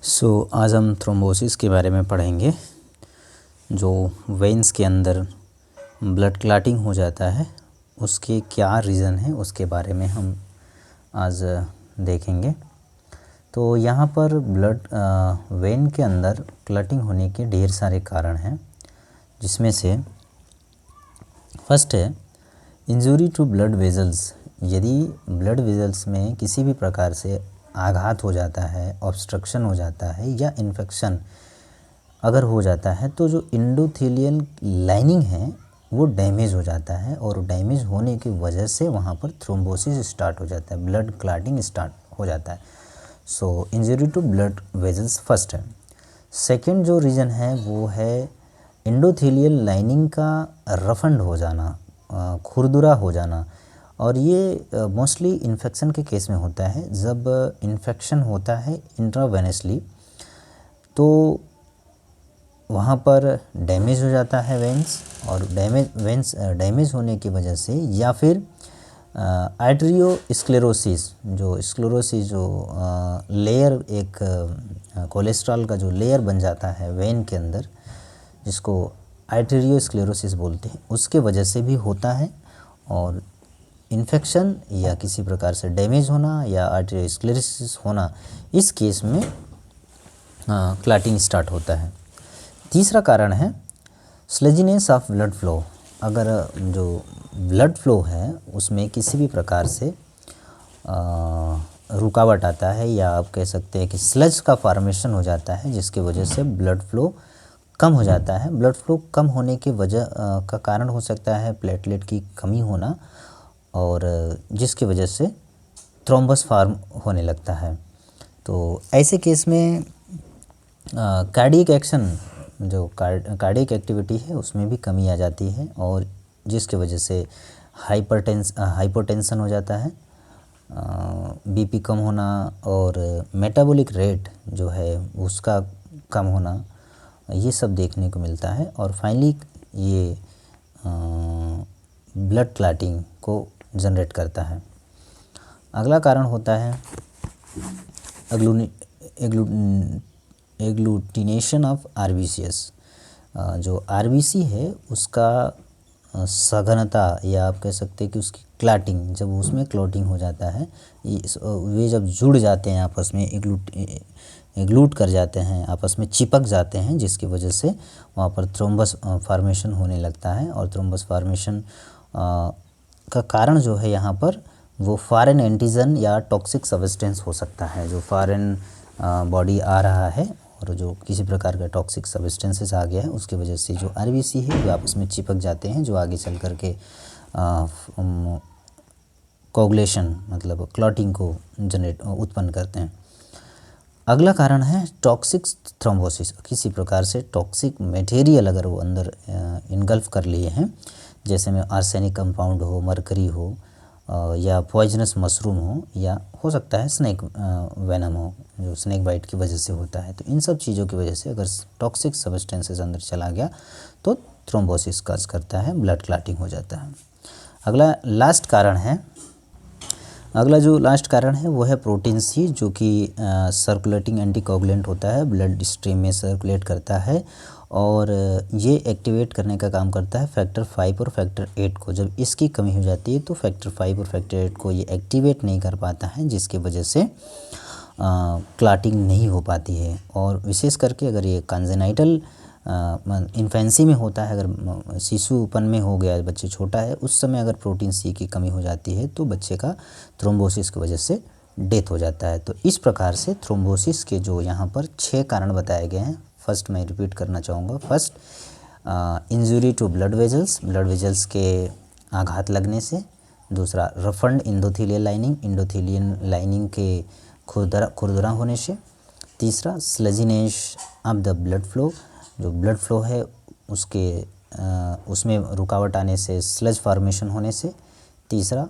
आज हम थ्रोम्बोसिस के बारे में पढ़ेंगे। जो वेन्स के अंदर ब्लड क्लॉटिंग हो जाता है उसके क्या रीज़न है उसके बारे में हम आज देखेंगे। तो यहाँ पर ब्लड वेन के अंदर क्लॉटिंग होने के ढेर सारे कारण हैं, जिसमें से फर्स्ट है इंजरी टू ब्लड वेजल्स। यदि ब्लड वेजल्स में किसी भी प्रकार से आघात हो जाता है, ऑब्स्ट्रक्शन हो जाता है या इन्फेक्शन अगर हो जाता है तो जो एंडोथेलियल लाइनिंग है वो डैमेज हो जाता है, और डैमेज होने की वजह से वहाँ पर थ्रोम्बोसिस स्टार्ट हो जाता है, ब्लड क्लॉटिंग स्टार्ट हो जाता है। So injury to blood vessels first है। सेकंड जो रीज़न है वो है एंडोथेलियल लाइनिंग का रफंड हो जाना, खुरदुरा हो जाना। और ये मोस्टली इन्फेक्शन के केस में होता है। जब इन्फेक्शन होता है इंट्रावेनसली तो वहाँ पर डैमेज हो जाता है वेंस, और वेंस डैमेज होने की वजह से या फिर आर्टेरियोस्क्लेरोसिस जो लेयर एक कोलेस्ट्रॉल का जो लेयर बन जाता है वेन के अंदर, जिसको आर्टेरियोस्क्लेरोसिस बोलते हैं, उसके वजह से भी होता है। और इन्फेक्शन या किसी प्रकार से डैमेज होना या आर्टेरियोस्क्लेरोसिस होना, इस केस में क्लॉटिंग स्टार्ट होता है। तीसरा कारण है स्लजीनेस ऑफ ब्लड फ्लो। अगर जो ब्लड फ्लो है उसमें किसी भी प्रकार से रुकावट आता है, या आप कह सकते हैं कि स्लज का फॉर्मेशन हो जाता है, जिसकी वजह से ब्लड फ्लो कम हो जाता है। ब्लड फ्लो कम होने की वजह का कारण हो सकता है प्लेटलेट की कमी होना, और जिसकी वजह से थ्रोम्बस फॉर्म होने लगता है। तो ऐसे केस में कार्डियक एक्शन, जो कार्डियक एक्टिविटी है उसमें भी कमी आ जाती है, और जिसकी वजह से हाइपोटेंशन हो जाता है, बीपी कम होना, और मेटाबॉलिक रेट जो है उसका कम होना, ये सब देखने को मिलता है। और फाइनली ये ब्लड क्लॉटिंग को जनरेट करता है। अगला कारण होता है एग्लूटिनेशन ऑफ आरबीसीएस। जो आरबीसी है उसका सघनता, या आप कह सकते हैं कि उसकी क्लॉटिंग, जब उसमें क्लॉटिंग हो जाता है, वे जब जुड़ जाते हैं आपस में, एग्लूट कर जाते हैं, आपस में चिपक जाते हैं, जिसकी वजह से वहाँ पर थ्रोम्बस फॉर्मेशन होने लगता है। और थ्रोम्बस फॉर्मेशन का कारण जो है यहाँ पर वो फॉरेन एंटीजन या टॉक्सिक सब्सटेंस हो सकता है। जो फॉरेन बॉडी आ रहा है और जो किसी प्रकार का टॉक्सिक सब्सटेंसेस आ गया है, उसकी वजह से जो आरबीसी है वो आपस में चिपक जाते हैं, जो आगे चल कर के कोगुलेशन मतलब क्लॉटिंग को उत्पन्न करते हैं। अगला कारण है टॉक्सिक थ्रोम्बोसिस। किसी प्रकार से टॉक्सिक मटेरियल अगर वो अंदर इनगल्फ कर लिए हैं, जैसे में आर्सेनिक कंपाउंड हो, मरकरी हो, या पॉइजनस मशरूम हो, या हो सकता है स्नेक वेनम हो, जो स्नेक बाइट की वजह से होता है। तो इन सब चीज़ों की वजह से अगर टॉक्सिक सब्सटेंसेस अंदर चला गया तो थ्रोम्बोसिस काज करता है, ब्लड क्लॉटिंग हो जाता है। अगला जो लास्ट कारण है वो है प्रोटीन सी, जो कि सर्कुलेटिंग एंटीकोगुलेंट होता है, ब्लड स्ट्रीम में सर्कुलेट करता है, और ये एक्टिवेट करने का काम करता है फैक्टर 5 और फैक्टर 8 को। जब इसकी कमी हो जाती है तो फैक्टर 5 और फैक्टर 8 को ये एक्टिवेट नहीं कर पाता है, जिसकी वजह से क्लॉटिंग नहीं हो पाती है। और विशेष करके अगर ये कॉन्जेनाइटल इन्फेंसी में होता है, अगर शिशुपन में हो गया, बच्चे छोटा है, उस समय अगर प्रोटीन सी की कमी हो जाती है तो बच्चे का थ्रोम्बोसिस की वजह से डेथ हो जाता है। तो इस प्रकार से थ्रोम्बोसिस के जो यहाँ पर 6 कारण बताए गए हैं। फर्स्ट मैं रिपीट करना चाहूँगा। First, injury to blood vessels के आघात लगने से। दूसरा, रफंड एंडोथेलियल लाइनिंग के खुरदरा होने से। तीसरा, स्लजीनेस ऑफ द ब्लड फ्लो, जो ब्लड फ्लो है उसमें रुकावट आने से, स्लज फॉर्मेशन होने से। तीसरा,